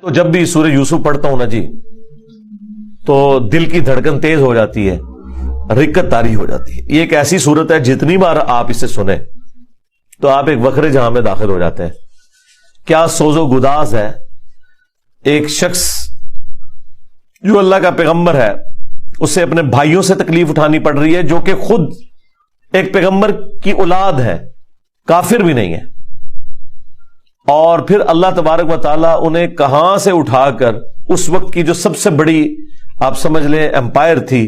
تو جب بھی سورہ یوسف پڑھتا ہوں نا جی تو دل کی دھڑکن تیز ہو جاتی ہے، رکت طاری ہو جاتی ہے. یہ ایک ایسی صورت ہے جتنی بار آپ اسے سنیں تو آپ ایک وکھرے جہاں میں داخل ہو جاتے ہیں. کیا سوز و گداز ہے ایک شخص جو اللہ کا پیغمبر ہے، اسے اپنے بھائیوں سے تکلیف اٹھانی پڑ رہی ہے جو کہ خود ایک پیغمبر کی اولاد ہے، کافر بھی نہیں ہے، اور پھر اللہ تبارک و تعالیٰ انہیں کہاں سے اٹھا کر اس وقت کی جو سب سے بڑی آپ سمجھ لیں امپائر تھی،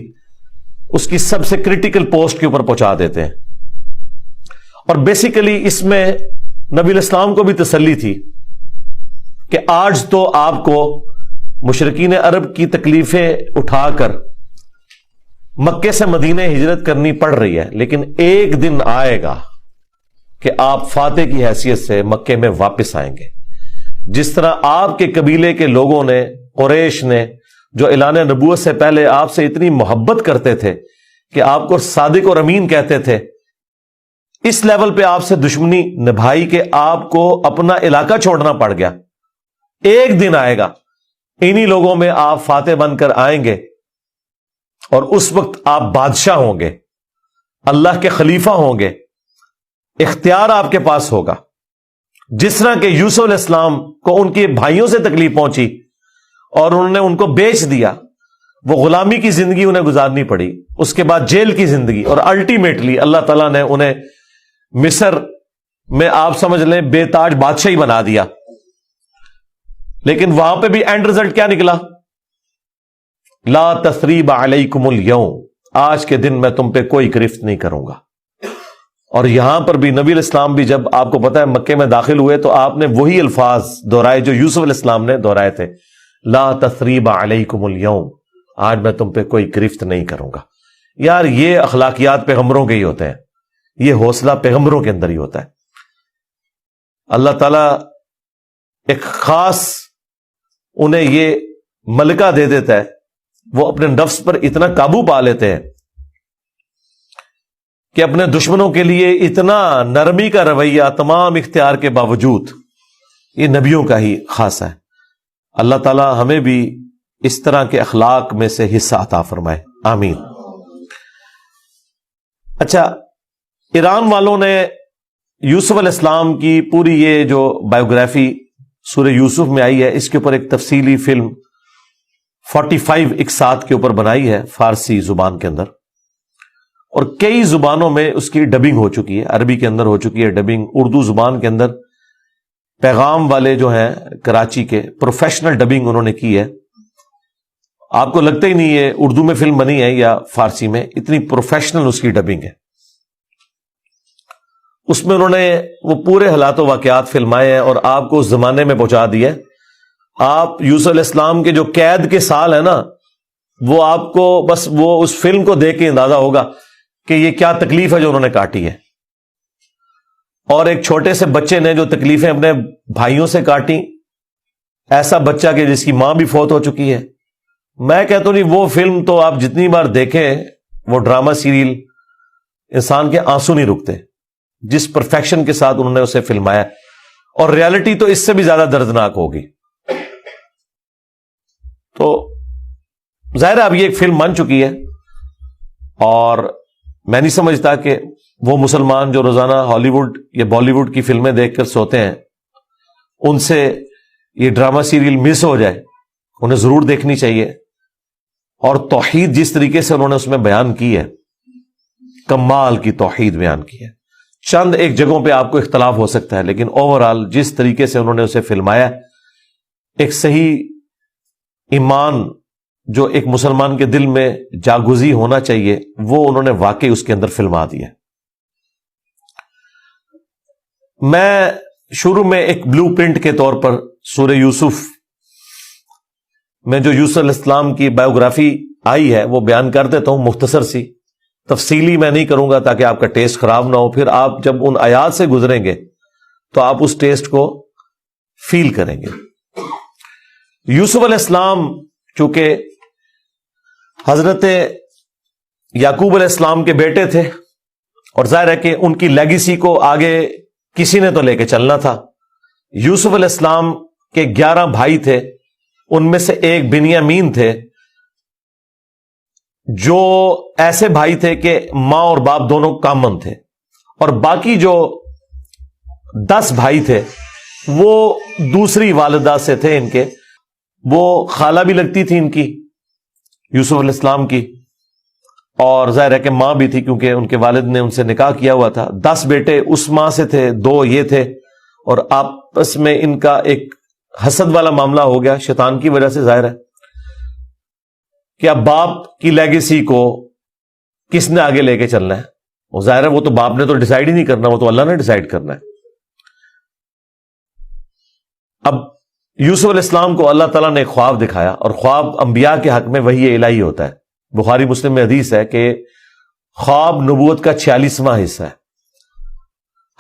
اس کی سب سے کرٹیکل پوسٹ کے اوپر پہنچا دیتے ہیں. اور بیسیکلی اس میں نبی الاسلام کو بھی تسلی تھی کہ آج تو آپ کو مشرکین عرب کی تکلیفیں اٹھا کر مکے سے مدینے ہجرت کرنی پڑ رہی ہے، لیکن ایک دن آئے گا کہ آپ فاتح کی حیثیت سے مکے میں واپس آئیں گے. جس طرح آپ کے قبیلے کے لوگوں نے، قریش نے، جو اعلان نبوت سے پہلے آپ سے اتنی محبت کرتے تھے کہ آپ کو صادق اور امین کہتے تھے، اس لیول پہ آپ سے دشمنی نبھائی کہ آپ کو اپنا علاقہ چھوڑنا پڑ گیا. ایک دن آئے گا انہی لوگوں میں آپ فاتح بن کر آئیں گے، اور اس وقت آپ بادشاہ ہوں گے، اللہ کے خلیفہ ہوں گے، اختیار آپ کے پاس ہوگا. جس طرح کہ یوسف علیہ السلام کو ان کے بھائیوں سے تکلیف پہنچی اور انہوں نے ان کو بیچ دیا، وہ غلامی کی زندگی انہیں گزارنی پڑی، اس کے بعد جیل کی زندگی، اور الٹیمیٹلی اللہ تعالیٰ نے انہیں مصر میں آپ سمجھ لیں بے تاج بادشاہی بنا دیا. لیکن وہاں پہ بھی اینڈ رزلٹ کیا نکلا؟ لا تثریب علیکم اليوم، آج کے دن میں تم پہ کوئی گرفت نہیں کروں گا. اور یہاں پر بھی نبی علیہ السلام بھی جب آپ کو پتا ہے مکے میں داخل ہوئے تو آپ نے وہی الفاظ دہرائے جو یوسف علیہ السلام نے دہرائے تھے، لا تثریب علیکم اليوم، آج میں تم پہ کوئی گرفت نہیں کروں گا. یار یہ اخلاقیات پیغمبروں کے ہی ہوتے ہیں، یہ حوصلہ پیغمبروں کے اندر ہی ہوتا ہے. اللہ تعالیٰ ایک خاص انہیں یہ ملکہ دے دیتا ہے، وہ اپنے نفس پر اتنا قابو پا لیتے ہیں کہ اپنے دشمنوں کے لیے اتنا نرمی کا رویہ تمام اختیار کے باوجود، یہ نبیوں کا ہی خاصہ ہے. اللہ تعالی ہمیں بھی اس طرح کے اخلاق میں سے حصہ عطا فرمائے، آمین. اچھا، ایران والوں نے یوسف علیہ السلام کی پوری یہ جو بایوگرافی سورہ یوسف میں آئی ہے، اس کے اوپر ایک تفصیلی فلم 45 اقساط کے اوپر بنائی ہے فارسی زبان کے اندر، اور کئی زبانوں میں اس کی ڈبنگ ہو چکی ہے. عربی کے اندر ہو چکی ہے ڈبنگ، اردو زبان کے اندر پیغام والے جو ہیں کراچی کے پروفیشنل ڈبنگ انہوں نے کی ہے. آپ کو لگتا ہی نہیں ہے اردو میں فلم بنی ہے یا فارسی میں، اتنی پروفیشنل اس کی ڈبنگ ہے. اس میں انہوں نے وہ پورے حالات و واقعات فلمائے ہیں اور آپ کو اس زمانے میں پہنچا دیے. آپ یوسف علیہ السلام کے جو قید کے سال ہیں نا، وہ آپ کو بس وہ اس فلم کو دیکھ کے اندازہ ہوگا کہ یہ کیا تکلیف ہے جو انہوں نے کاٹی ہے. اور ایک چھوٹے سے بچے نے جو تکلیفیں اپنے بھائیوں سے کاٹی، ایسا بچہ کہ جس کی ماں بھی فوت ہو چکی ہے. میں کہتا ہوں نہیں، وہ فلم تو آپ جتنی بار دیکھیں، وہ ڈرامہ سیریل، انسان کے آنسو نہیں رکتے جس پرفیکشن کے ساتھ انہوں نے اسے فلمایا. اور ریالٹی تو اس سے بھی زیادہ دردناک ہوگی. تو ظاہر ہے اب یہ ایک فلم بن چکی ہے، اور میں نہیں سمجھتا کہ وہ مسلمان جو روزانہ ہالی ووڈ یا بالی ووڈ کی فلمیں دیکھ کر سوتے ہیں، ان سے یہ ڈرامہ سیریل مس ہو جائے. انہیں ضرور دیکھنی چاہیے. اور توحید جس طریقے سے انہوں نے اس میں بیان کی ہے، کمال کی توحید بیان کی ہے. چند ایک جگہوں پہ آپ کو اختلاف ہو سکتا ہے، لیکن اوورآل جس طریقے سے انہوں نے اسے فلمایا، ایک صحیح ایمان جو ایک مسلمان کے دل میں جاگزی ہونا چاہیے، وہ انہوں نے واقعی اس کے اندر فلما دیا. میں شروع میں ایک بلو پرنٹ کے طور پر سورہ یوسف میں جو یوسف علیہ السلام کی بایوگرافی آئی ہے وہ بیان کر دیتا ہوں، مختصر سی. تفصیلی میں نہیں کروں گا تاکہ آپ کا ٹیسٹ خراب نہ ہو. پھر آپ جب ان آیات سے گزریں گے تو آپ اس ٹیسٹ کو فیل کریں گے. یوسف علیہ السلام چونکہ حضرت یعقوب علیہ السلام کے بیٹے تھے، اور ظاہر ہے کہ ان کی لیگیسی کو آگے کسی نے تو لے کے چلنا تھا. یوسف علیہ السلام کے 11 بھائی تھے، ان میں سے ایک بنیامین تھے، جو ایسے بھائی تھے کہ ماں اور باپ دونوں کامن تھے، اور باقی جو 10 بھائی تھے وہ دوسری والدہ سے تھے ان کے، وہ خالہ بھی لگتی تھی ان کی، یوسف علیہ السلام کی، اور ظاہر ہے کہ ماں بھی تھی کیونکہ ان کے والد نے ان سے نکاح کیا ہوا تھا۔ 10 بیٹے اس ماں سے تھے، 2 یہ تھے، اور آپس میں ان کا ایک حسد والا معاملہ ہو گیا شیطان کی وجہ سے، ظاہر ہے کہ اب باپ کی لیگیسی کو کس نے آگے لے کے چلنا ہے، وہ ظاہر ہے وہ تو باپ نے تو ڈیسائیڈ ہی نہیں کرنا، وہ تو اللہ نے ڈیسائیڈ کرنا ہے۔ اب یوسف علیہ السلام کو اللہ تعالیٰ نے ایک خواب دکھایا، اور خواب انبیاء کے حق میں وحی الہی ہوتا ہے۔ بخاری مسلم میں حدیث ہے کہ خواب نبوت کا 46واں حصہ ہے۔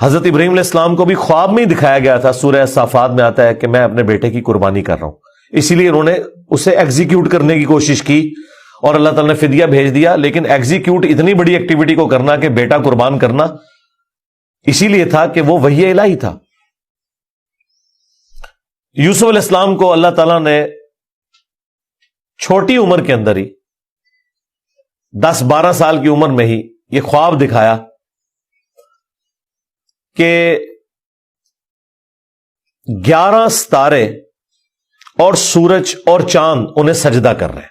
حضرت ابراہیم علیہ السلام کو بھی خواب میں ہی دکھایا گیا تھا، سورہ صافات میں آتا ہے کہ میں اپنے بیٹے کی قربانی کر رہا ہوں، اسی لیے انہوں نے اسے ایگزیکیوٹ کرنے کی کوشش کی اور اللہ تعالیٰ نے فدیہ بھیج دیا، لیکن ایگزیکیوٹ اتنی بڑی ایکٹیویٹی کو کرنا کہ بیٹا قربان کرنا، اسی لیے تھا کہ وہ وحی الہی تھا۔ یوسف علیہ السلام کو اللہ تعالیٰ نے چھوٹی عمر کے اندر ہی 10-12 سال کی عمر میں ہی یہ خواب دکھایا کہ 11 ستارے اور سورج اور چاند انہیں سجدہ کر رہے ہیں۔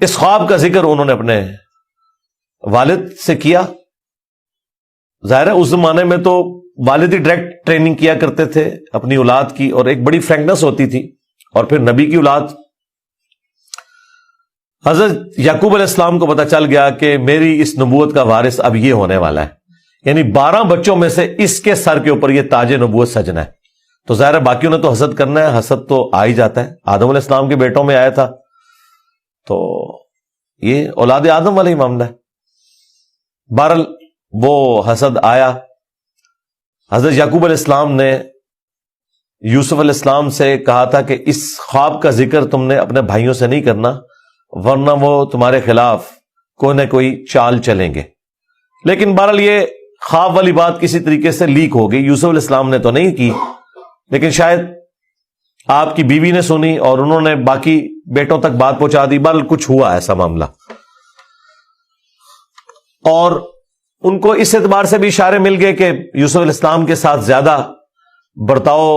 اس خواب کا ذکر انہوں نے اپنے والد سے کیا۔ ظاہر ہے اس زمانے میں تو والد ہی ڈائریکٹ ٹریننگ کیا کرتے تھے اپنی اولاد کی، اور ایک بڑی فرینکنس ہوتی تھی، اور پھر نبی کی اولاد۔ حضرت یعقوب علیہ السلام کو پتہ چل گیا کہ میری اس نبوت کا وارث اب یہ ہونے والا ہے، یعنی 12 بچوں میں سے اس کے سر کے اوپر یہ تاج نبوت سجنا ہے۔ تو ظاہر ہے باقیوں نے تو حسد کرنا ہے، حسد تو آ ہی جاتا ہے، آدم علیہ السلام کے بیٹوں میں آیا تھا، تو یہ اولاد آدم والا ہی معاملہ ہے۔ بہرحال وہ حسد آیا۔ حضرت یعقوب علیہ السلام نے یوسف علیہ السلام سے کہا تھا کہ اس خواب کا ذکر تم نے اپنے بھائیوں سے نہیں کرنا، ورنہ وہ تمہارے خلاف کوئی نہ کوئی چال چلیں گے۔ لیکن بہرحال یہ خواب والی بات کسی طریقے سے لیک ہو گئی، یوسف علیہ السلام نے تو نہیں کی، لیکن شاید آپ کی بیوی نے سنی اور انہوں نے باقی بیٹوں تک بات پہنچا دی۔ بہرحال کچھ ہوا ایسا معاملہ، اور ان کو اس اعتبار سے بھی اشارے مل گئے کہ یوسف علیہ السلام کے ساتھ زیادہ برتاؤ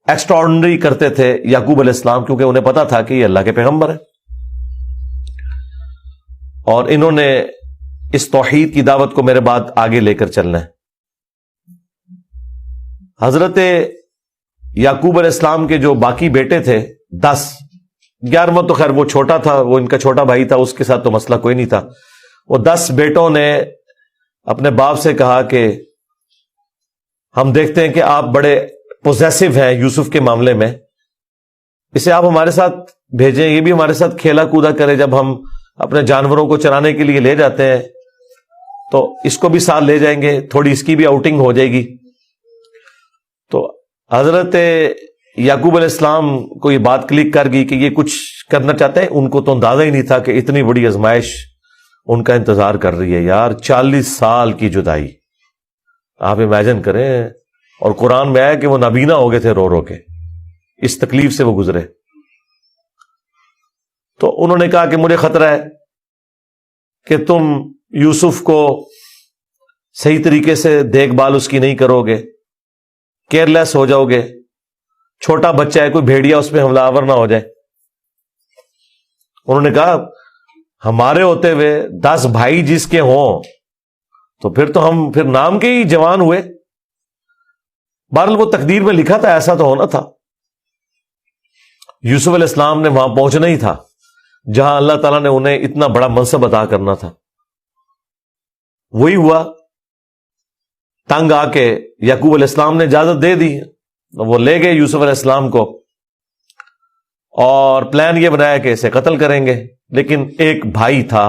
ایکسٹراڈنری کرتے تھے یعقوب علیہ السلام، کیونکہ انہیں پتا تھا کہ یہ اللہ کے پیغمبر ہیں، اور انہوں نے اس توحید کی دعوت کو میرے بعد آگے لے کر چلنا ہے۔ حضرت یعقوب علیہ السلام کے جو باقی بیٹے تھے 10، 11واں تو خیر وہ چھوٹا تھا، وہ ان کا چھوٹا بھائی تھا، اس کے ساتھ تو مسئلہ کوئی نہیں تھا۔ وہ 10 بیٹوں نے اپنے باپ سے کہا کہ ہم دیکھتے ہیں کہ آپ بڑے پوزیسو ہیں یوسف کے معاملے میں، اسے آپ ہمارے ساتھ بھیجیں، یہ بھی ہمارے ساتھ کھیلا کودا کرے، جب ہم اپنے جانوروں کو چرانے کے لیے لے جاتے ہیں تو اس کو بھی ساتھ لے جائیں گے، تھوڑی اس کی بھی آؤٹنگ ہو جائے گی۔ تو حضرت یعقوب علیہ السلام کو یہ بات کلک کر گئی کہ یہ کچھ کرنا چاہتے ہیں، ان کو تو اندازہ ہی نہیں تھا کہ اتنی بڑی آزمائش ان کا انتظار کر رہی ہے۔ یار 40 سال کی جدائی آپ امیجن کریں، اور قرآن میں آیا کہ وہ نابینا ہو گئے تھے رو رو کے، اس تکلیف سے وہ گزرے۔ تو انہوں نے کہا کہ مجھے خطرہ ہے کہ تم یوسف کو صحیح طریقے سے دیکھ بھال اس کی نہیں کرو گے، کیئر لیس ہو جاؤ گے، چھوٹا بچہ ہے، کوئی بھیڑیا اس پہ حملہ آور نہ ہو جائے۔ انہوں نے کہا ہمارے ہوتے ہوئے 10 بھائی جس کے ہوں تو پھر تو ہم پھر نام کے ہی جوان ہوئے۔ بہرحال وہ تقدیر میں لکھا تھا، ایسا تو ہونا تھا۔ یوسف علیہ السلام نے وہاں پہنچنا ہی تھا جہاں اللہ تعالیٰ نے انہیں اتنا بڑا منصب عطا کرنا تھا۔ وہی ہوا، تنگ آ کے یعقوب علیہ السلام نے اجازت دے دی، وہ لے گئے یوسف علیہ السلام کو، اور پلان یہ بنایا کہ اسے قتل کریں گے، لیکن ایک بھائی تھا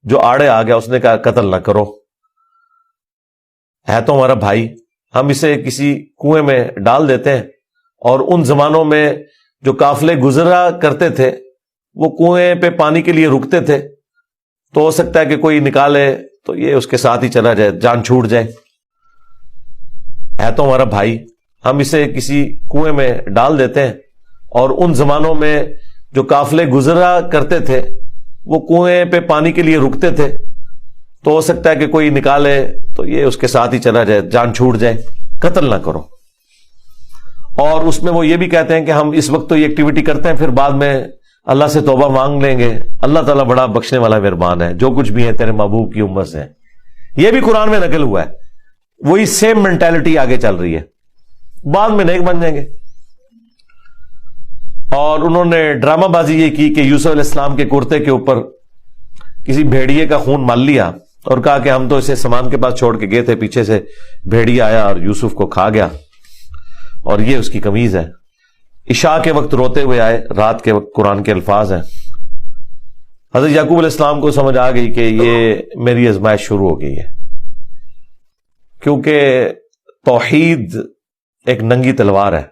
جو آڑے آ گیا، اس نے کہا قتل نہ کرو، ہے تو ہمارا بھائی، ہم اسے کسی کنویں میں ڈال دیتے ہیں۔ اور ان زمانوں میں جو قافلے گزرا کرتے تھے وہ کنویں پہ پانی کے لیے رکتے تھے، تو ہو سکتا ہے کہ کوئی نکالے تو یہ اس کے ساتھ ہی چلا جائے، جان چھوٹ جائے۔ ہے تو ہمارا بھائی، ہم اسے کسی کنویں میں ڈال دیتے ہیں۔ اور ان زمانوں میں جو قافلے گزرا کرتے تھے وہ کنویں پہ پانی کے لیے رکتے تھے، تو ہو سکتا ہے کہ کوئی نکالے تو یہ اس کے ساتھ ہی چلا جائے، جان چھوٹ جائے، قتل نہ کرو۔ اور اس میں وہ یہ بھی کہتے ہیں کہ ہم اس وقت تو یہ ایکٹیویٹی کرتے ہیں، پھر بعد میں اللہ سے توبہ مانگ لیں گے، اللہ تعالیٰ بڑا بخشنے والا مہربان ہے، جو کچھ بھی ہے تیرے محبوب کی امت سے ہے۔ یہ بھی قرآن میں نقل ہوا ہے، وہی سیم مینٹالٹی آگے چل رہی ہے، بعد میں نیک بن جائیں گے۔ اور انہوں نے ڈرامہ بازی یہ کی کہ یوسف علیہ السلام کے کرتے کے اوپر کسی بھیڑیے کا خون مال لیا اور کہا کہ ہم تو اسے سامان کے پاس چھوڑ کے گئے تھے، پیچھے سے بھیڑیا آیا اور یوسف کو کھا گیا، اور یہ اس کی قمیض ہے۔ عشاء کے وقت روتے ہوئے آئے، رات کے وقت قرآن کے الفاظ ہیں۔ حضرت یعقوب علیہ السلام کو سمجھ آ گئی کہ یہ میری آزمائش شروع ہو گئی ہے، کیونکہ توحید ایک ننگی تلوار ہے۔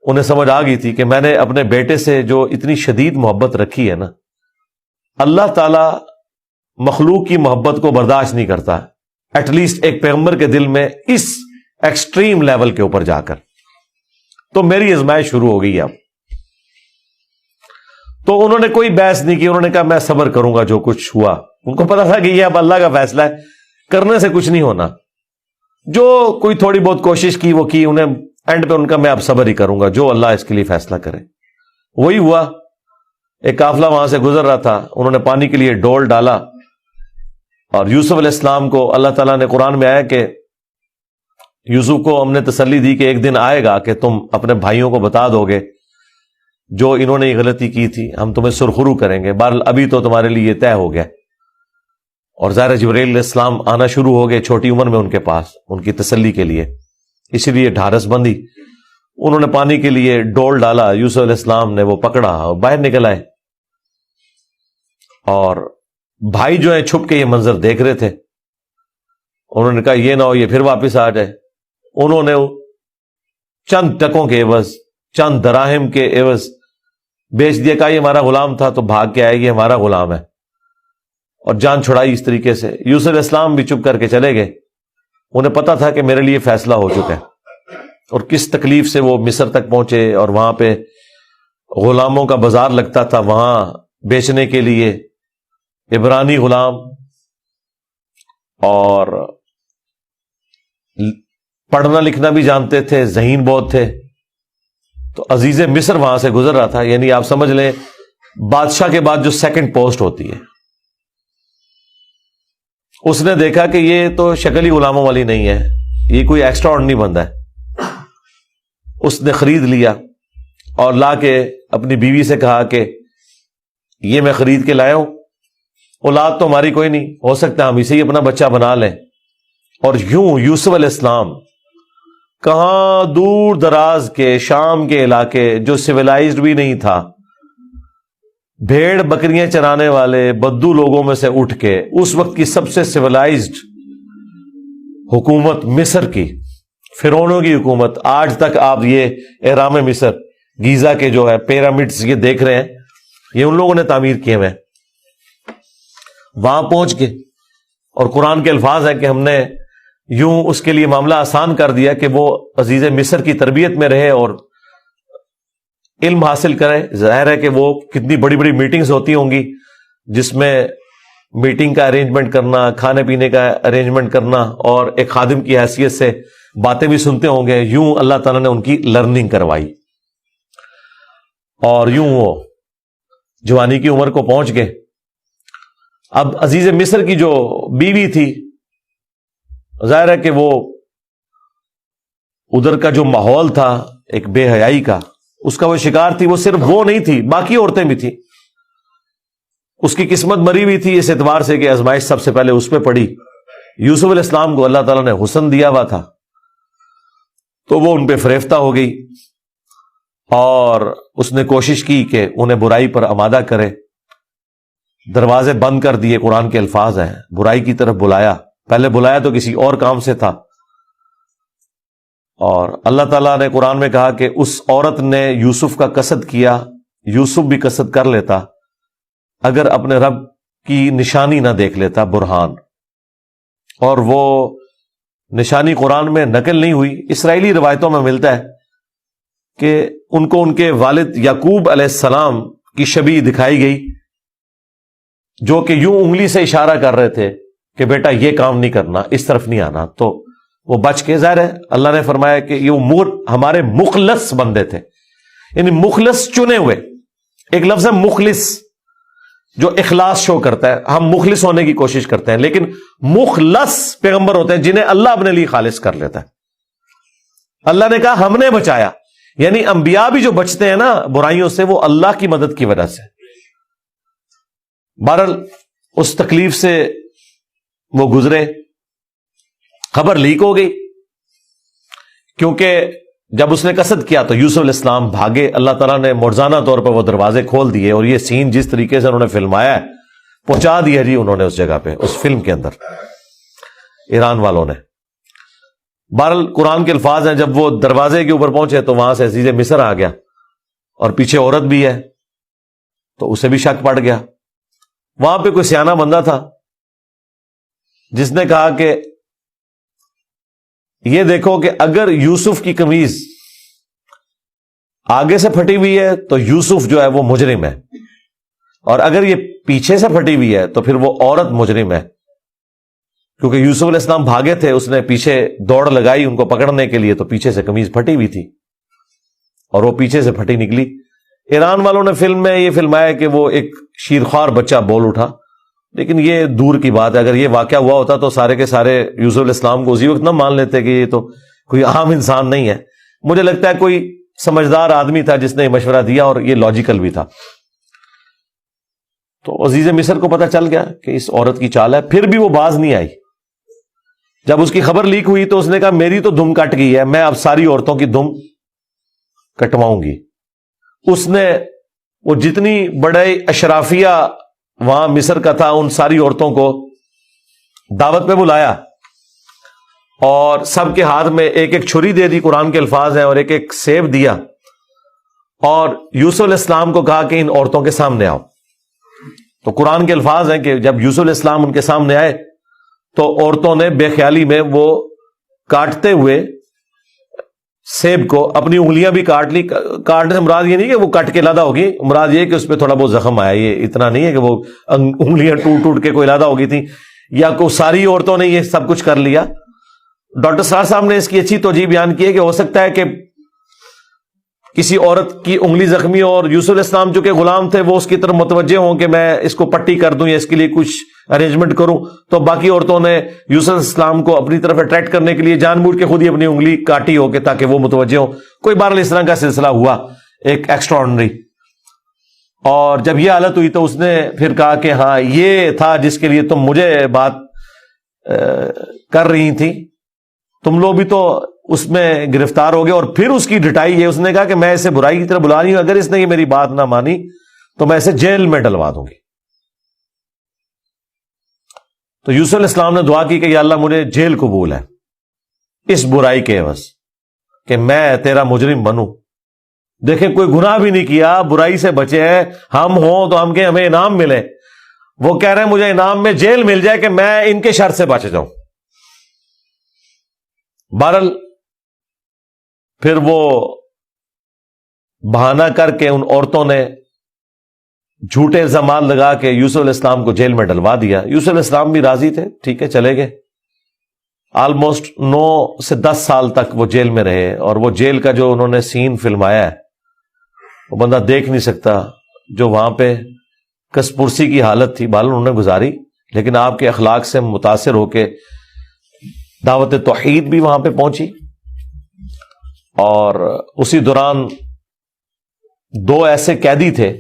انہیں سمجھ آ گئی تھی کہ میں نے اپنے بیٹے سے جو اتنی شدید محبت رکھی ہے نا، اللہ تعالی مخلوق کی محبت کو برداشت نہیں کرتا، ایٹ لیسٹ ایک پیغمبر کے دل میں اس ایکسٹریم لیول کے اوپر جا کر۔ تو میری آزمائش شروع ہو گئی اب۔ تو انہوں نے کوئی بحث نہیں کی، انہوں نے کہا میں صبر کروں گا جو کچھ ہوا۔ ان کو پتا تھا کہ یہ اب اللہ کا فیصلہ ہے، کرنے سے کچھ نہیں ہونا۔ جو کوئی تھوڑی بہت کوشش کی وہ کی، انہیں اینڈ پہ ان کا میں اب صبر ہی کروں گا، جو اللہ اس کے لیے فیصلہ کرے۔ وہی ہوا۔ ایک قافلہ وہاں سے گزر رہا تھا، انہوں نے پانی کے لیے ڈول ڈالا، اور یوسف علیہ السلام کو اللہ تعالیٰ نے قرآن میں آیا کہ یوسف کو ہم نے تسلی دی کہ ایک دن آئے گا کہ تم اپنے بھائیوں کو بتا دو گے جو انہوں نے یہ غلطی کی تھی، ہم تمہیں سرخرو کریں گے۔ بہرحال ابھی تو تمہارے لیے یہ طے ہو گیا۔ اور ظاہر جبرائیل علیہ السلام آنا شروع ہو گئے چھوٹی عمر میں ان کے پاس، ان کی تسلی کے لیے، اسی لیے ڈھارس بندی۔ انہوں نے پانی کے لیے ڈول ڈالا، یوسف علیہ السلام نے وہ پکڑا اور باہر نکل آئے، اور بھائی جو ہیں چھپ کے یہ منظر دیکھ رہے تھے۔ انہوں نے کہا یہ نہ ہو یہ پھر واپس آ جائے۔ انہوں نے چند ٹکوں کے عوض، چند دراہم کے عوض بیچ دیا، کہا یہ ہمارا غلام تھا، تو بھاگ کے آئے، یہ ہمارا غلام ہے، اور جان چھڑائی اس طریقے سے۔ یوسف علیہ السلام بھی چپ کر کے چلے گئے، انہیں پتا تھا کہ میرے لیے فیصلہ ہو چکا ہے۔ اور کس تکلیف سے وہ مصر تک پہنچے، اور وہاں پہ غلاموں کا بازار لگتا تھا، وہاں بیچنے کے لیے عبرانی غلام، اور پڑھنا لکھنا بھی جانتے تھے، ذہین بہت تھے۔ تو عزیز مصر وہاں سے گزر رہا تھا، یعنی آپ سمجھ لیں بادشاہ کے بعد جو سیکنڈ پوسٹ ہوتی ہے۔ اس نے دیکھا کہ یہ تو شکل ہی غلاموں والی نہیں ہے، یہ کوئی ایکسٹرا آرڈنری بندہ ہے۔ اس نے خرید لیا اور لا کے اپنی بیوی سے کہا کہ یہ میں خرید کے لایا ہوں، اولاد تو ہماری کوئی نہیں، ہو سکتا ہے ہم اسے ہی اپنا بچہ بنا لیں۔ اور یوں یوسف علیہ السلام کہاں دور دراز کے شام کے علاقے جو سویلائزڈ بھی نہیں تھا، بھیڑ بکریاں چرانے والے بدو لوگوں میں سے اٹھ کے اس وقت کی سب سے سویلائزڈ حکومت مصر کی، فرعونوں کی حکومت، آج تک آپ یہ اہرام مصر گیزا کے جو ہے پیرامڈز یہ دیکھ رہے ہیں، یہ ان لوگوں نے تعمیر کیے ہوئے ہیں۔ وہاں پہنچ کے، اور قرآن کے الفاظ ہیں کہ ہم نے یوں اس کے لیے معاملہ آسان کر دیا کہ وہ عزیز مصر کی تربیت میں رہے اور علم حاصل کرے۔ ظاہر ہے کہ وہ کتنی بڑی بڑی میٹنگز ہوتی ہوں گی، جس میں میٹنگ کا ارینجمنٹ کرنا، کھانے پینے کا ارینجمنٹ کرنا، اور ایک خادم کی حیثیت سے باتیں بھی سنتے ہوں گے۔ یوں اللہ تعالیٰ نے ان کی لرننگ کروائی، اور یوں وہ جوانی کی عمر کو پہنچ گئے۔ اب عزیز مصر کی جو بیوی تھی، ظاہر ہے کہ وہ ادھر کا جو ماحول تھا ایک بے حیائی کا، اس کا وہ شکار تھی۔ وہ صرف وہ نہیں تھی، باقی عورتیں بھی تھیں۔ اس کی قسمت مری ہوئی تھی اس اعتبار سے کہ آزمائش سب سے پہلے اس پہ پڑی۔ یوسف علیہ السلام کو اللہ تعالیٰ نے حسن دیا ہوا تھا، تو وہ ان پہ فریفتہ ہو گئی، اور اس نے کوشش کی کہ انہیں برائی پر آمادہ کرے۔ دروازے بند کر دیے، قرآن کے الفاظ ہیں، برائی کی طرف بلایا۔ پہلے بلایا تو کسی اور کام سے تھا، اور اللہ تعالیٰ نے قرآن میں کہا کہ اس عورت نے یوسف کا قصد کیا، یوسف بھی قصد کر لیتا اگر اپنے رب کی نشانی نہ دیکھ لیتا، برہان۔ اور وہ نشانی قرآن میں نقل نہیں ہوئی، اسرائیلی روایتوں میں ملتا ہے کہ ان کو ان کے والد یعقوب علیہ السلام کی شبیہ دکھائی گئی، جو کہ یوں انگلی سے اشارہ کر رہے تھے کہ بیٹا یہ کام نہیں کرنا، اس طرف نہیں آنا، تو وہ بچ کے، ظاہر ہے اللہ نے فرمایا کہ یہ ہمارے مخلص بندے تھے، یعنی مخلص چنے ہوئے، ایک لفظ ہے مخلص جو اخلاص شو کرتا ہے، ہم مخلص ہونے کی کوشش کرتے ہیں، لیکن مخلص پیغمبر ہوتے ہیں جنہیں اللہ اپنے لیے خالص کر لیتا ہے۔ اللہ نے کہا ہم نے بچایا، یعنی انبیاء بھی جو بچتے ہیں نا برائیوں سے، وہ اللہ کی مدد کی وجہ سے۔ بہرحال اس تکلیف سے وہ گزرے، خبر لیک ہو گئی، کیونکہ جب اس نے قصد کیا تو یوسف علیہ السلام بھاگے، اللہ تعالیٰ نے معجزانہ طور پر وہ دروازے کھول دیے، اور یہ سین جس طریقے سے انہوں نے فلمایا ہے پہنچا دیا جی انہوں نے اس جگہ پہ، اس فلم کے اندر ایران والوں نے۔ بہرحال قرآن کے الفاظ ہیں، جب وہ دروازے کے اوپر پہنچے تو وہاں سے عزیز مصر آ گیا، اور پیچھے عورت بھی ہے، تو اسے بھی شک پڑ گیا۔ وہاں پہ کوئی سیانہ بندہ تھا جس نے کہا کہ یہ دیکھو کہ اگر یوسف کی قمیض آگے سے پھٹی ہوئی ہے تو یوسف جو ہے وہ مجرم ہے، اور اگر یہ پیچھے سے پھٹی ہوئی ہے تو پھر وہ عورت مجرم ہے، کیونکہ یوسف علیہ السلام بھاگے تھے، اس نے پیچھے دوڑ لگائی ان کو پکڑنے کے لیے، تو پیچھے سے قمیض پھٹی ہوئی تھی اور وہ پیچھے سے پھٹی نکلی۔ ایران والوں نے فلم میں یہ فلمایا کہ وہ ایک شیرخوار بچہ بول اٹھا، لیکن یہ دور کی بات ہے، اگر یہ واقعہ ہوا ہوتا تو سارے کے سارے یوسف علیہ السلام کو اسی وقت نہ مان لیتے کہ یہ تو کوئی عام انسان نہیں ہے۔ مجھے لگتا ہے کوئی سمجھدار آدمی تھا جس نے یہ مشورہ دیا، اور یہ لاجیکل بھی تھا۔ تو عزیز مصر کو پتہ چل گیا کہ اس عورت کی چال ہے، پھر بھی وہ باز نہیں آئی۔ جب اس کی خبر لیک ہوئی تو اس نے کہا میری تو دم کٹ گئی ہے، میں اب ساری عورتوں کی دم کٹواؤں گی۔ اس نے وہ جتنی بڑے اشرافیہ وہاں مصر کا تھا ان ساری عورتوں کو دعوت پہ بلایا، اور سب کے ہاتھ میں ایک ایک چھری دے دی، قرآن کے الفاظ ہیں، اور ایک ایک سیب دیا، اور یوسف علیہ السلام کو کہا کہ ان عورتوں کے سامنے آؤ۔ تو قرآن کے الفاظ ہیں کہ جب یوسف علیہ السلام ان کے سامنے آئے تو عورتوں نے بے خیالی میں وہ کاٹتے ہوئے سیب کو اپنی انگلیاں بھی کاٹ لی۔ کاٹنے سے مراد یہ نہیں کہ وہ کٹ کے لادہ ہوگی، مراد یہ کہ اس پہ تھوڑا بہت زخم آیا، یہ اتنا نہیں ہے کہ وہ انگلیاں ٹوٹ ٹوٹ کے کوئی لادہ ہو گئی تھی، یا کو ساری عورتوں نے یہ سب کچھ کر لیا۔ ڈاکٹر سار صاحب نے اس کی اچھی توجیہ بیان کی ہے کہ ہو سکتا ہے کہ کسی عورت کی انگلی زخمی ہو، اور یوسف علیہ السلام جو کہ غلام تھے وہ اس کی طرف متوجہ ہوں کہ میں اس کو پٹی کر دوں یا اس کے لیے کچھ ارینجمنٹ کروں، تو باقی عورتوں نے یوسف علیہ السلام کو اپنی طرف اٹریکٹ کرنے کے لیے جان بوجھ کے خود ہی اپنی انگلی کاٹی ہو کہ تاکہ وہ متوجہ ہو۔ کوئی بہرحال اس طرح کا سلسلہ ہوا ایک ایکسٹرا آرڈنری، اور جب یہ حالت ہوئی تو اس نے پھر کہا کہ ہاں یہ تھا جس کے لیے تم مجھے بات کر رہی تھی، تم لوگ بھی تو اس میں گرفتار ہو گئے۔ اور پھر اس کی ڈٹائی ہے، اس نے کہا کہ میں اسے برائی کی طرف بلا رہی ہوں، اگر اس نے یہ میری بات نہ مانی تو میں اسے جیل میں ڈلوا دوں گی۔ تو یوسف علیہ السلام نے دعا کی کہ یا اللہ مجھے جیل قبول ہے اس برائی کے عوض، کہ میں تیرا مجرم بنوں۔ دیکھیں کوئی گناہ بھی نہیں کیا، برائی سے بچے ہیں، ہم ہوں تو ہم کہ ہمیں انعام ملے، وہ کہہ رہے ہیں مجھے انعام میں جیل مل جائے کہ میں ان کے شر سے بچ جاؤں۔ بہرحال پھر وہ بہانہ کر کے ان عورتوں نے جھوٹے الزامات لگا کے یوسف علیہ السلام کو جیل میں ڈلوا دیا۔ یوسف علیہ السلام بھی راضی تھے، ٹھیک ہے چلے گئے۔ آلموسٹ 9 سے 10 سال تک وہ جیل میں رہے، اور وہ جیل کا جو انہوں نے سین فلمایا ہے وہ بندہ دیکھ نہیں سکتا، جو وہاں پہ کسپرسی کی حالت تھی بہرحال انہوں نے گزاری، لیکن آپ کے اخلاق سے متاثر ہو کے دعوت توحید بھی وہاں پہ پہنچی۔ اور اسی دوران 2 ایسے قیدی تھے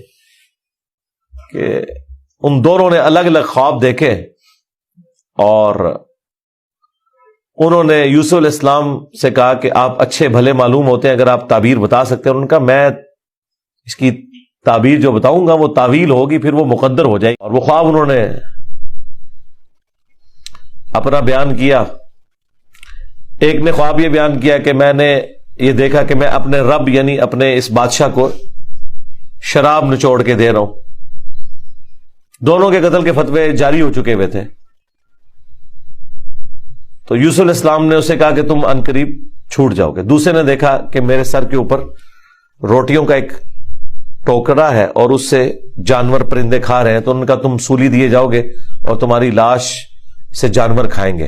کہ ان دونوں نے الگ الگ خواب دیکھے، اور انہوں نے یوسف علیہ السلام سے کہا کہ آپ اچھے بھلے معلوم ہوتے ہیں، اگر آپ تعبیر بتا سکتے ہیں۔ انہوں نے کہا میں اس کی تعبیر جو بتاؤں گا وہ تعویل ہوگی، پھر وہ مقدر ہو جائے گی۔ اور وہ خواب انہوں نے اپنا بیان کیا۔ ایک نے خواب یہ بیان کیا کہ میں نے یہ دیکھا کہ میں اپنے رب یعنی اپنے اس بادشاہ کو شراب نچوڑ کے دے رہا ہوں۔ دونوں کے قتل کے فتوے جاری ہو چکے ہوئے تھے۔ تو یوسف علیہ السلام نے اسے کہا کہ تم عنقریب چھوٹ جاؤ گے۔ دوسرے نے دیکھا کہ میرے سر کے اوپر روٹیوں کا ایک ٹوکرا ہے اور اس سے جانور پرندے کھا رہے ہیں، تو ان کا تم سولی دیے جاؤ گے اور تمہاری لاش سے جانور کھائیں گے.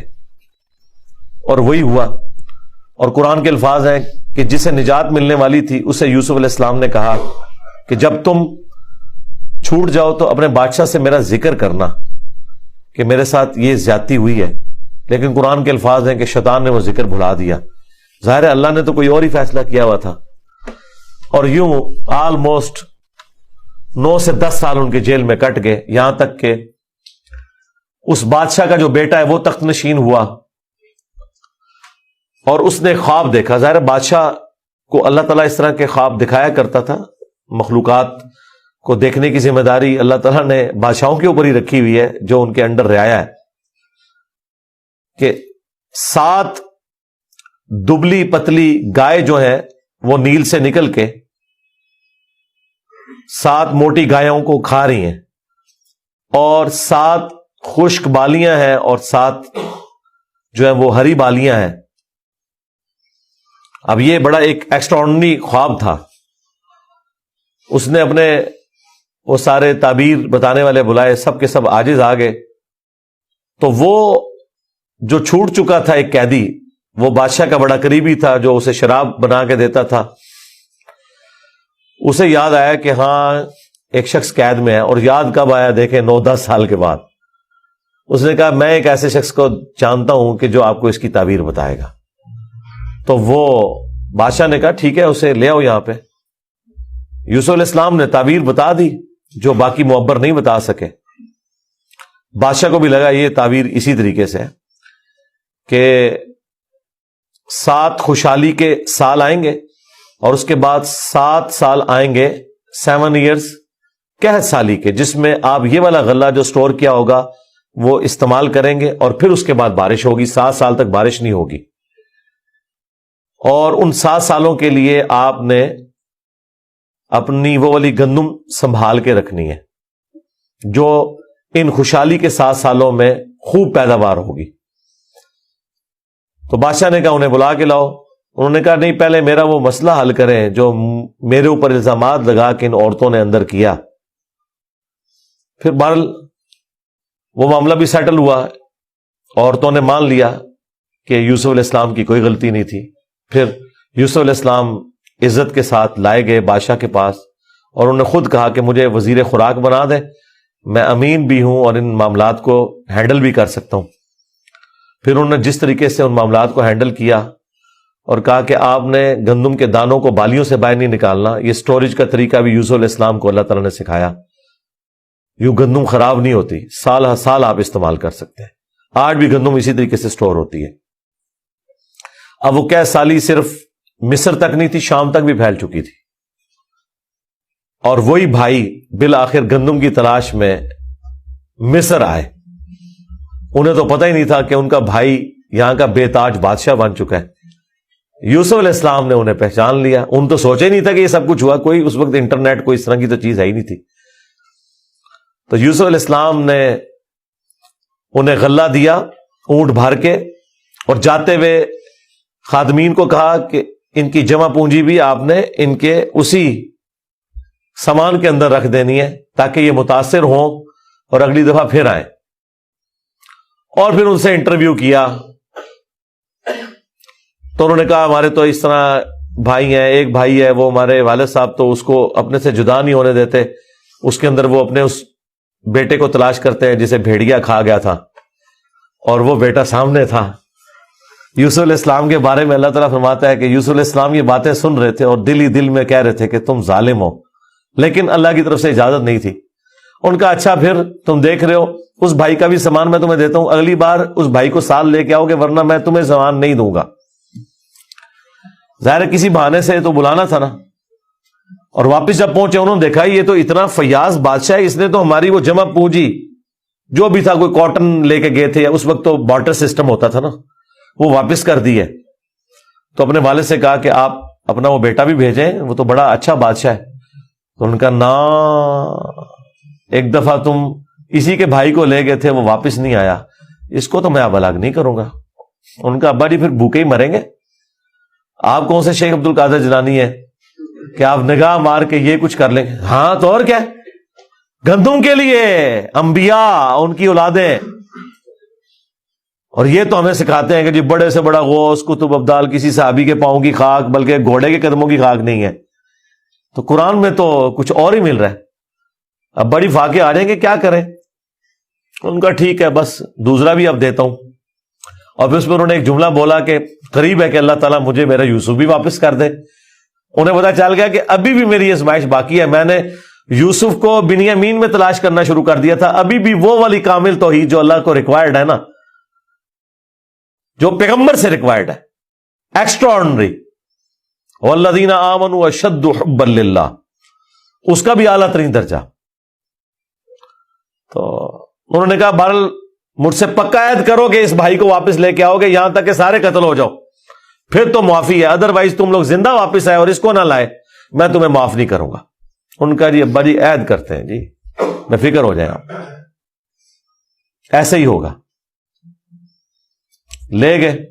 اور وہی ہوا. اور قرآن کے الفاظ ہیں کہ جسے نجات ملنے والی تھی اسے یوسف علیہ السلام نے کہا کہ جب تم چھوٹ جاؤ تو اپنے بادشاہ سے میرا ذکر کرنا کہ میرے ساتھ یہ زیادتی ہوئی ہے. لیکن قرآن کے الفاظ ہیں کہ شیطان نے وہ ذکر بھلا دیا. ظاہر ہے اللہ نے تو کوئی اور ہی فیصلہ کیا ہوا تھا. اور یوں آلموسٹ 9 سے 10 سال ان کے جیل میں کٹ گئے، یہاں تک کہ اس بادشاہ کا جو بیٹا ہے وہ تخت نشین ہوا اور اس نے خواب دیکھا. ظاہر بادشاہ کو اللہ تعالیٰ اس طرح کے خواب دکھایا کرتا تھا. مخلوقات کو دیکھنے کی ذمہ داری اللہ تعالیٰ نے بادشاہوں کے اوپر ہی رکھی ہوئی ہے جو ان کے انڈر رعایا ہے. کہ 7 دبلی پتلی گائے جو ہیں وہ نیل سے نکل کے 7 موٹی گایوں کو کھا رہی ہیں، اور 7 خشک بالیاں ہیں اور 7 جو ہیں وہ ہری بالیاں ہیں. اب یہ بڑا ایک ایکسٹراڈنری خواب تھا. اس نے اپنے وہ سارے تعبیر بتانے والے بلائے، سب کے سب عاجز آ گئے. تو وہ جو چھوٹ چکا تھا ایک قیدی، وہ بادشاہ کا بڑا قریبی تھا جو اسے شراب بنا کے دیتا تھا، اسے یاد آیا کہ ہاں ایک شخص قید میں ہے. اور یاد کب آیا؟ دیکھیں 9-10 سال کے بعد. اس نے کہا میں ایک ایسے شخص کو جانتا ہوں کہ جو آپ کو اس کی تعبیر بتائے گا. تو وہ بادشاہ نے کہا ٹھیک ہے اسے لے آؤ یہاں پہ. یوسف علیہ السلام نے تعبیر بتا دی جو باقی معبر نہیں بتا سکے. بادشاہ کو بھی لگا یہ تعبیر اسی طریقے سے ہے کہ 7 خوشحالی کے سال آئیں گے اور اس کے بعد 7 سال آئیں گے 7 ایئرز قحط سالی کے، جس میں آپ یہ والا غلہ جو سٹور کیا ہوگا وہ استعمال کریں گے، اور پھر اس کے بعد بارش ہوگی. 7 سال تک بارش نہیں ہوگی. اور ان 7 سالوں کے لیے آپ نے اپنی وہ والی گندم سنبھال کے رکھنی ہے جو ان خوشحالی کے 7 سالوں میں خوب پیداوار ہوگی. تو بادشاہ نے کہا انہیں بلا کے لاؤ. انہوں نے کہا نہیں، پہلے میرا وہ مسئلہ حل کریں جو میرے اوپر الزامات لگا کے ان عورتوں نے اندر کیا. پھر بہرحال وہ معاملہ بھی سیٹل ہوا. عورتوں نے مان لیا کہ یوسف علیہ السلام کی کوئی غلطی نہیں تھی. پھر یوسف علیہ السلام عزت کے ساتھ لائے گئے بادشاہ کے پاس، اور انہوں نے خود کہا کہ مجھے وزیر خوراک بنا دیں، میں امین بھی ہوں اور ان معاملات کو ہینڈل بھی کر سکتا ہوں. پھر انہوں نے جس طریقے سے ان معاملات کو ہینڈل کیا اور کہا کہ آپ نے گندم کے دانوں کو بالیوں سے باہر نہیں نکالنا. یہ سٹوریج کا طریقہ بھی یوسف علیہ السلام کو اللہ تعالیٰ نے سکھایا. یوں گندم خراب نہیں ہوتی، سال ہر سال آپ استعمال کر سکتے ہیں. آج بھی گندم اسی طریقے سے سٹور ہوتی ہے. اب وہ قحط سالی صرف مصر تک نہیں تھی، شام تک بھی پھیل چکی تھی. اور وہی بھائی بالآخر گندم کی تلاش میں مصر آئے. انہیں تو پتہ ہی نہیں تھا کہ ان کا بھائی یہاں کا بے تاج بادشاہ بن چکا ہے. یوسف علیہ السلام نے انہیں پہچان لیا. ان تو سوچا ہی نہیں تھا کہ یہ سب کچھ ہوا. کوئی اس وقت انٹرنیٹ کوئی اس طرح کی تو چیز ہے ہی نہیں تھی. تو یوسف علیہ السلام نے انہیں غلہ دیا اونٹ بھر کے، اور جاتے ہوئے خادمین کو کہا کہ ان کی جمع پونجی بھی آپ نے ان کے اسی سامان کے اندر رکھ دینی ہے تاکہ یہ متاثر ہوں اور اگلی دفعہ پھر آئیں. اور پھر ان سے انٹرویو کیا تو انہوں نے کہا ہمارے تو اس طرح بھائی ہیں، ایک بھائی ہے وہ ہمارے والد صاحب تو اس کو اپنے سے جدا نہیں ہونے دیتے، اس کے اندر وہ اپنے اس بیٹے کو تلاش کرتے ہیں جسے بھیڑیا کھا گیا تھا، اور وہ بیٹا سامنے تھا. یوسف علیہ السلام کے بارے میں اللہ تعالیٰ فرماتا ہے کہ یوسف علیہ السلام یہ باتیں سن رہے تھے اور دل ہی دل میں کہہ رہے تھے کہ تم ظالم ہو، لیکن اللہ کی طرف سے اجازت نہیں تھی. ان کا اچھا پھر تم دیکھ رہے ہو اس بھائی کا بھی سامان میں تمہیں دیتا ہوں، اگلی بار اس بھائی کو ساتھ لے کے آؤ گے ورنہ میں تمہیں سامان نہیں دوں گا. ظاہر ہے کسی بہانے سے تو بلانا تھا نا. اور واپس جب پہنچے انہوں نے دیکھا یہ تو اتنا فیاض بادشاہ ہے، اس نے تو ہماری وہ جمع پونجی جو بھی تھا، کوئی کاٹن لے کے گئے تھے یا اس وقت تو بارٹر سسٹم ہوتا تھا نا، وہ واپس کر دی ہے. تو اپنے والد سے کہا کہ آپ اپنا وہ بیٹا بھی بھیجیں، وہ تو بڑا اچھا بادشاہ ہے. تو ان کا نا ایک دفعہ تم اسی کے بھائی کو لے گئے تھے وہ واپس نہیں آیا، اس کو تو میں اب الگ نہیں کروں گا. ان کا ابا جی پھر بھوکے ہی مریں گے. آپ کون سے شیخ عبد القادر جیلانی ہیں کہ آپ نگاہ مار کے یہ کچھ کر لیں گے. ہاں تو اور کیا, گندم کے لیے انبیاء, ان کی اولادیں. اور یہ تو ہمیں سکھاتے ہیں کہ جی بڑے سے بڑا غوث قطب ابدال کسی صحابی کے پاؤں کی خاک بلکہ گھوڑے کے قدموں کی خاک نہیں ہے. تو قرآن میں تو کچھ اور ہی مل رہا ہے. اب بڑی فاقے آ جائیں گے, کیا کریں. ان کا ٹھیک ہے, بس دوسرا بھی اب دیتا ہوں. اور پھر اس میں انہوں نے ایک جملہ بولا کہ قریب ہے کہ اللہ تعالیٰ مجھے میرا یوسف بھی واپس کر دے. انہیں پتا چل گیا کہ ابھی بھی میری آزمائش باقی ہے. میں نے یوسف کو بنیامین میں تلاش کرنا شروع کر دیا تھا, ابھی بھی وہ والی کامل توحید جو اللہ کو ریکوائرڈ ہے نا, جو پیغمبر سے ریکوائرڈ ہے, ایکسٹرا آرڈنری. والذین آمنوا اشد حبا للہ, اس کا بھی اعلیٰ ترین درجہ. تو انہوں نے کہا بہرحال مجھ سے پکا عہد کرو کہ اس بھائی کو واپس لے کے آؤ گے یہاں تک کہ سارے قتل ہو جاؤ, پھر تو معافی ہے. ادروائز تم لوگ زندہ واپس آئے اور اس کو نہ لائے, میں تمہیں معاف نہیں کروں گا. ان کا جی ابا جی عہد کرتے ہیں جی, میں فکر ہو جائے آپ, ایسے ہی ہوگا. لے گئے.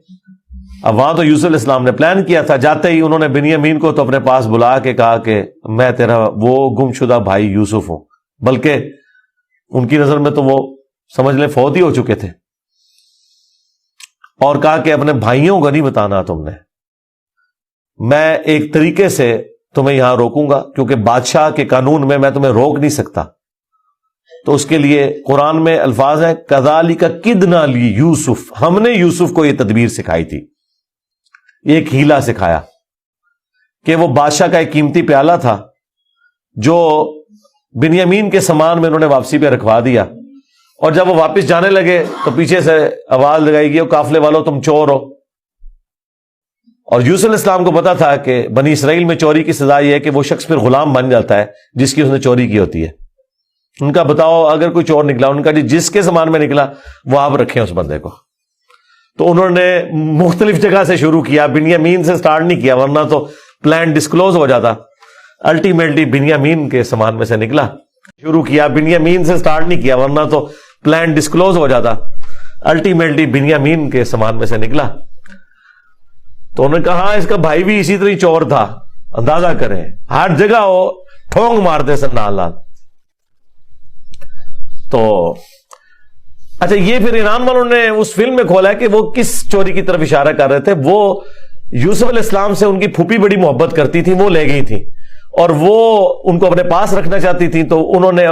اب وہاں تو یوسف علیہ السلام نے پلان کیا تھا, جاتے ہی انہوں نے بنیامین کو تو اپنے پاس بلا کے کہا کہ میں تیرا وہ گم شدہ بھائی یوسف ہوں. بلکہ ان کی نظر میں تو وہ سمجھ لیں فوت ہی ہو چکے تھے. اور کہا کہ اپنے بھائیوں کو نہیں بتانا تم نے, میں ایک طریقے سے تمہیں یہاں روکوں گا کیونکہ بادشاہ کے قانون میں تمہیں روک نہیں سکتا. تو اس کے لیے قرآن میں الفاظ ہیں کذالک کدنا لی یوسف, ہم نے یوسف کو یہ تدبیر سکھائی تھی, ایک ہیلا سکھایا کہ وہ بادشاہ کا ایک قیمتی پیالہ تھا جو بنیامین کے سامان میں انہوں نے واپسی پہ رکھوا دیا, اور جب وہ واپس جانے لگے تو پیچھے سے آواز لگائی گئی قافلے والوں تم چور ہو. اور یوسف علیہ السلام کو پتا تھا کہ بنی اسرائیل میں چوری کی سزا یہ ہے کہ وہ شخص پھر غلام بن جاتا ہے جس کی اس نے چوری کی ہوتی ہے. ان کا بتاؤ اگر کوئی چور نکلا, ان کا جس کے سامان میں نکلا وہ آپ رکھیں اس بندے کو. تو انہوں نے مختلف جگہ سے شروع کیا, بنیامین سے سٹارٹ نہیں کیا ورنہ تو پلان ڈسکلوز ہو جاتا. الٹیمیٹلی بنیامین کے سامان میں سے نکلا, شروع کیا بنیامین سے سٹارٹ نہیں کیا ورنہ تو پلان ڈسکلوز ہو جاتا. الٹیمیٹلی بنیامین کے سامان میں سے نکلا. تو انہوں نے کہا اس کا بھائی بھی اسی طرح چور تھا, اندازہ کریں ہر جگہ وہ ٹھونگ مارتے سن نال نال. تو اچھا یہ پھر ایران والوں نے اس فلم میں کھولا ہے کہ وہ کس چوری کی طرف اشارہ کر رہے تھے. وہ یوسف علیہ السلام سے ان کی پھوپھی بڑی محبت کرتی تھی, وہ لے گئی تھی اور وہ ان کو اپنے پاس رکھنا چاہتی تھی. تو انہوں نے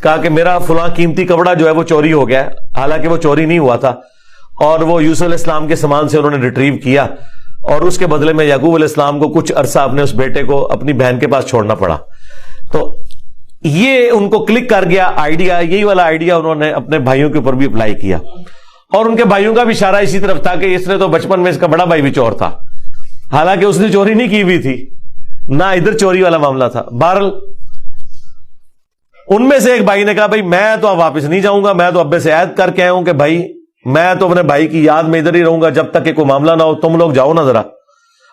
کہا کہ میرا فلاں قیمتی کپڑا جو ہے وہ چوری ہو گیا, حالانکہ وہ چوری نہیں ہوا تھا. اور وہ یوسف علیہ السلام کے سامان سے انہوں نے ریٹریو کیا, اور اس کے بدلے میں یعقوب علیہ السلام کو کچھ عرصہ اپنے اس بیٹے کو اپنی بہن کے پاس چھوڑنا پڑا. تو یہ ان کو کلک کر گیا آئیڈیا, یہی والا آئیڈیا انہوں نے اپنے بھائیوں کے اوپر بھی اپلائی کیا. اور ان کے بھائیوں کا بھی اشارہ اسی طرف تھا کہ اس نے تو بچپن میں اس کا بڑا بھائی بھی چور تھا, حالانکہ اس نے چوری نہیں کی ہوئی تھی, نہ ادھر چوری والا معاملہ تھا. بہرحال ان میں سے ایک بھائی نے کہا بھائی میں تو اب واپس نہیں جاؤں گا, میں تو ابے سے عہد کر کے آیا ہوں کہ بھائی میں تو اپنے بھائی کی یاد میں ادھر ہی رہوں گا جب تک کہ کوئی معاملہ نہ ہو. تم لوگ جاؤ نا ذرا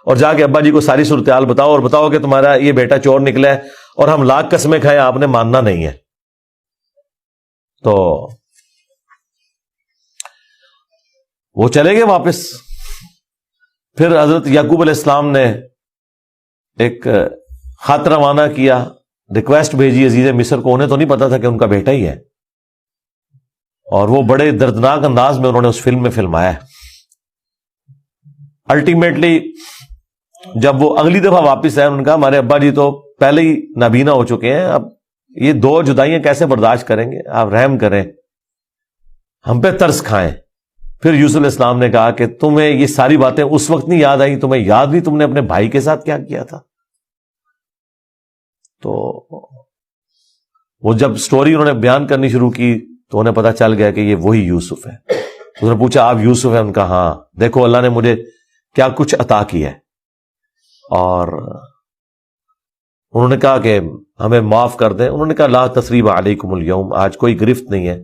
اور جا کے ابا جی کو ساری صورتحال بتاؤ, اور بتاؤ کہ تمہارا یہ بیٹا چور نکلا ہے اور ہم لاکھ قسمیں کھائیں آپ نے ماننا نہیں ہے. تو وہ چلے گئے واپس. پھر حضرت یعقوب علیہ السلام نے ایک خط روانہ کیا, ریکویسٹ بھیجی عزیز مصر کو. انہیں تو نہیں پتا تھا کہ ان کا بیٹا ہی ہے, اور وہ بڑے دردناک انداز میں انہوں نے اس فلم میں فلمایا. الٹیمیٹلی جب وہ اگلی دفعہ واپس آئے, انہوں نے کہا ہمارے ابا جی تو پہلے ہی نابینا ہو چکے ہیں, اب یہ دو جدائیاں کیسے برداشت کریں گے, آپ رحم کریں, ہم پہ ترس کھائیں. پھر یوسف علیہ السلام نے کہا کہ تمہیں یہ ساری باتیں اس وقت نہیں یاد آئی, تمہیں یاد نہیں تم نے اپنے بھائی کے ساتھ کیا کیا تھا. تو وہ جب سٹوری انہوں نے بیان کرنی شروع کی تو انہیں پتا چل گیا کہ یہ وہی یوسف ہے. اس نے پوچھا آپ یوسف ہیں؟ ان کا ہاں, دیکھو اللہ نے مجھے کیا کچھ عطا کیا ہے. اور انہوں نے کہا کہ ہمیں معاف کر دیں. انہوں نے کہا لا تثریب علیکم اليوم, آج کوئی گرفت نہیں ہے.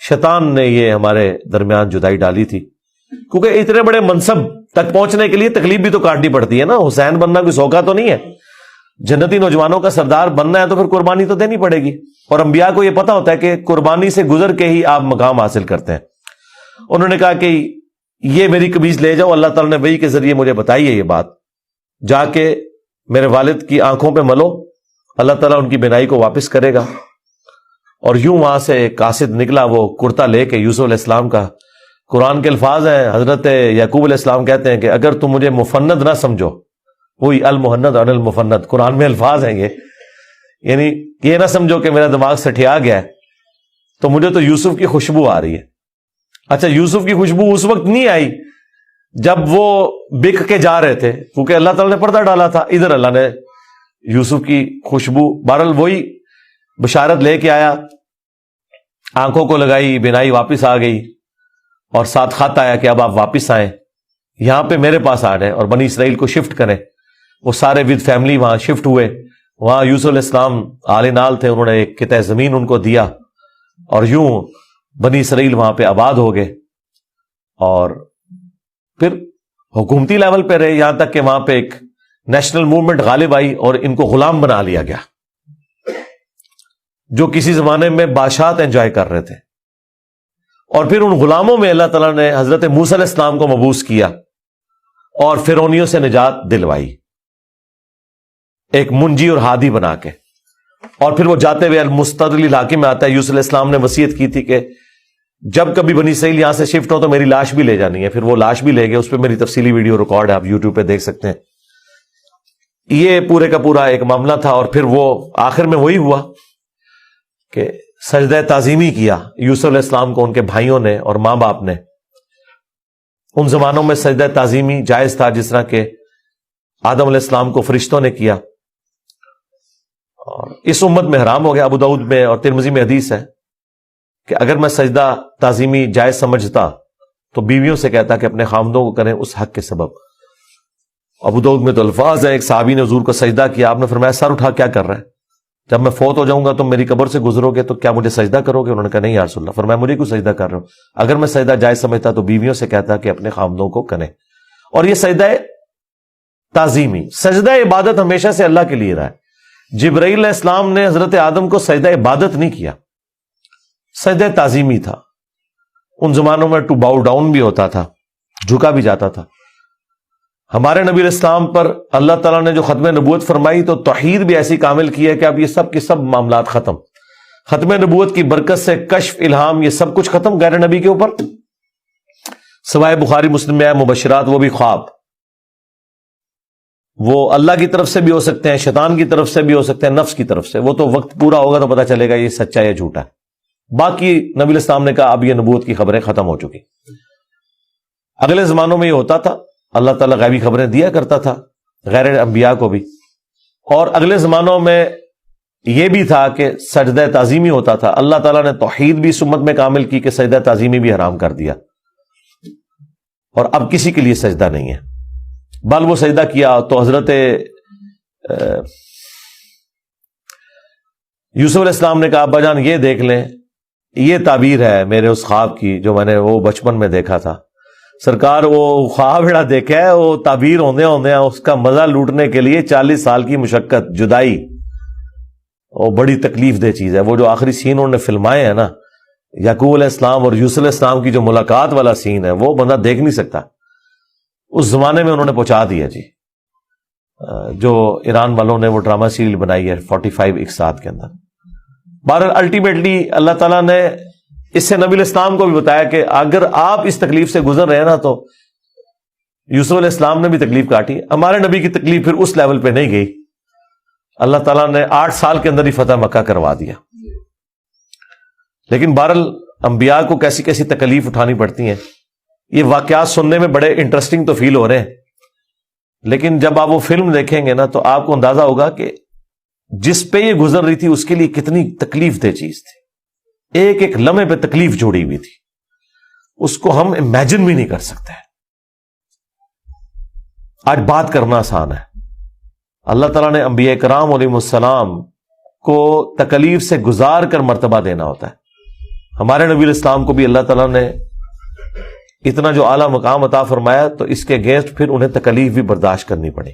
شیطان نے یہ ہمارے درمیان جدائی ڈالی تھی, کیونکہ اتنے بڑے منصب تک پہنچنے کے لیے تکلیف بھی تو کاٹنی پڑتی ہے نا. حسین بننا کوئی سوکھا تو نہیں ہے, جنتی نوجوانوں کا سردار بننا ہے تو پھر قربانی تو دینی پڑے گی. اور انبیاء کو یہ پتا ہوتا ہے کہ قربانی سے گزر کے ہی آپ مقام حاصل کرتے ہیں. انہوں نے کہا کہ یہ میری قمیض لے جاؤ, اللہ تعالیٰ نے وحی کے ذریعے مجھے بتائی ہے یہ بات, جا کے میرے والد کی آنکھوں پہ ملو، اللہ تعالیٰ ان کی بینائی کو واپس کرے گا۔ اور یوں وہاں سے ایک قاصد نکلا، وہ کرتا لے کے، یوسف علیہ السلام کا قرآن کے الفاظ ہیں، حضرت یعقوب علیہ السلام کہتے ہیں کہ اگر تم مجھے مفند نہ سمجھو، وہی المحند اور المفند قرآن میں الفاظ ہیں یہ، یعنی یہ نہ سمجھو کہ میرا دماغ سٹھیا گیا ہے، تو مجھے تو یوسف کی خوشبو آ رہی ہے۔ اچھا، یوسف کی خوشبو اس وقت نہیں آئی جب وہ بک کے جا رہے تھے، کیونکہ اللہ تعالیٰ نے پردہ ڈالا تھا، ادھر اللہ نے یوسف کی خوشبو، بہرحال وہی بشارت لے کے آیا، آنکھوں کو لگائی، بینائی واپس آ گئی، اور ساتھ خط آیا کہ اب آپ واپس آئیں، یہاں پہ میرے پاس آ جائیں اور بنی اسرائیل کو شفٹ کریں۔ وہ سارے ود فیملی وہاں شفٹ ہوئے۔ وہاں یوسف علیہ السلام آل نال تھے، انہوں نے ایک قطع زمین ان کو دیا، اور یوں بنی اسرائیل وہاں پہ آباد ہو گئے، اور پھر حکومتی لیول پہ رہے، یہاں تک کہ وہاں پہ ایک نیشنل موومنٹ غالب آئی اور ان کو غلام بنا لیا گیا، جو کسی زمانے میں بادشاہت انجوائے کر رہے تھے۔ اور پھر ان غلاموں میں اللہ تعالیٰ نے حضرت موسیٰ علیہ السلام کو مبعوث کیا اور فرعونیوں سے نجات دلوائی، ایک منجی اور ہادی بنا کے۔ اور پھر وہ جاتے ہوئے المستدل الحاکم میں آتا ہے، یوسف علیہ السلام نے وصیت کی تھی کہ جب کبھی بنی اسرائیل یہاں سے شفٹ ہو تو میری لاش بھی لے جانی ہے، پھر وہ لاش بھی لے گئے، اس پہ میری تفصیلی ویڈیو ریکارڈ ہے، آپ یوٹیوب پہ دیکھ سکتے ہیں۔ یہ پورے کا پورا ایک معاملہ تھا، اور پھر وہ آخر میں وہی ہوا کہ سجدہ تعظیمی کیا یوسف علیہ السلام کو ان کے بھائیوں نے اور ماں باپ نے۔ ان زمانوں میں سجدہ تعظیمی جائز تھا، جس طرح کہ آدم علیہ السلام کو فرشتوں نے کیا، اور اس امت میں حرام ہو گیا۔ ابو داؤد میں اور ترمذی میں حدیث ہے کہ اگر میں سجدہ تعظیمی جائز سمجھتا تو بیویوں سے کہتا کہ اپنے خامدوں کو کریں اس حق کے سبب۔ ابو داؤد میں تو الفاظ ہیں، ایک صحابی نے حضور کو سجدہ کیا، آپ نے فرمایا سر اٹھا کیا کر رہا ہے؟ جب میں فوت ہو جاؤں گا تم میری قبر سے گزرو گے تو کیا مجھے سجدہ کرو گے؟ انہوں نے کہا نہیں یا رسول اللہ۔ فرمایا مجھے کیوں سجدہ کر رہے ہو؟ اگر میں سجدہ جائز سمجھتا تو بیویوں سے کہتا کہ اپنے خامدوں کو کریں۔ اور یہ سجدہ تعظیمی، سجدہ عبادت ہمیشہ سے اللہ کے لیے رہا ہے۔ جبرائیل علیہ السلام نے حضرت آدم کو سجدہ عبادت نہیں کیا، سجدہ تعظیمی تھا۔ ان زمانوں میں ٹو باؤ ڈاؤن بھی ہوتا تھا، جھکا بھی جاتا تھا۔ ہمارے نبی علیہ السلام پر اللہ تعالیٰ نے جو ختم نبوت فرمائی تو توحید بھی ایسی کامل کی ہے کہ اب یہ سب کے سب معاملات ختم، ختم نبوت کی برکت سے کشف، الہام، یہ سب کچھ ختم غیر نبی کے اوپر، سوائے بخاری مسلم میں ہے مبشرات، وہ بھی خواب، وہ اللہ کی طرف سے بھی ہو سکتے ہیں، شیطان کی طرف سے بھی ہو سکتے ہیں، نفس کی طرف سے، وہ تو وقت پورا ہوگا تو پتہ چلے گا یہ سچا ہے یا جھوٹا ہے۔ باقی نبی علیہ السلام نے کہا اب یہ نبوت کی خبریں ختم ہو چکی۔ اگلے زمانوں میں یہ ہوتا تھا، اللہ تعالیٰ غیبی خبریں دیا کرتا تھا غیر انبیاء کو بھی، اور اگلے زمانوں میں یہ بھی تھا کہ سجدہ تعظیمی ہوتا تھا۔ اللہ تعالیٰ نے توحید بھی اس امت میں کامل کی کہ سجدہ تعظیمی بھی حرام کر دیا، اور اب کسی کے لیے سجدہ نہیں ہے۔ بل وہ سجدہ کیا تو حضرت یوسف علیہ السلام نے کہا ابا جان یہ دیکھ لیں، یہ تعبیر ہے میرے اس خواب کی جو میں نے وہ بچپن میں دیکھا تھا۔ سرکار وہ خواب بڑا دیکھا ہے، وہ تعبیر ہوندے اس کا مزہ لوٹنے کے لیے 40 سال کی مشقت، جدائی، وہ بڑی تکلیف دہ چیز ہے۔ وہ جو آخری سین انہوں نے فلمائے ہیں نا، یعقوب علیہ السلام اور یوسف علیہ السلام کی جو ملاقات والا سین ہے، وہ بندہ دیکھ نہیں سکتا۔ اس زمانے میں انہوں نے پہنچا دیا جی، جو ایران والوں نے وہ ڈرامہ سیریل بنائی ہے 45 اقساط کے اندر۔ بہرحال الٹیمیٹلی اللہ تعالیٰ نے اس سے نبی علیہ السلام کو بھی بتایا کہ اگر آپ اس تکلیف سے گزر رہے ہیں نا تو یوسف علیہ السلام نے بھی تکلیف کاٹی۔ ہمارے نبی کی تکلیف پھر اس لیول پہ نہیں گئی، اللہ تعالیٰ نے 8 سال کے اندر ہی فتح مکہ کروا دیا۔ لیکن بہرحال انبیاء کو کیسی کیسی تکلیف اٹھانی پڑتی ہیں، یہ واقعات سننے میں بڑے انٹرسٹنگ تو فیل ہو رہے ہیں، لیکن جب آپ وہ فلم دیکھیں گے نا تو آپ کو اندازہ ہوگا کہ جس پہ یہ گزر رہی تھی اس کے لیے کتنی تکلیف دہ چیز تھی، ایک ایک لمحے پہ تکلیف جوڑی ہوئی تھی، اس کو ہم امیجن بھی نہیں کر سکتے۔ آج بات کرنا آسان ہے، اللہ تعالیٰ نے انبیاء کرام علیہ السلام کو تکلیف سے گزار کر مرتبہ دینا ہوتا ہے۔ ہمارے نبی علیہ السلام کو بھی اللہ تعالیٰ نے اتنا جو اعلیٰ مقام عطا فرمایا تو اس کے اگینسٹ پھر انہیں تکلیف بھی برداشت کرنی پڑی۔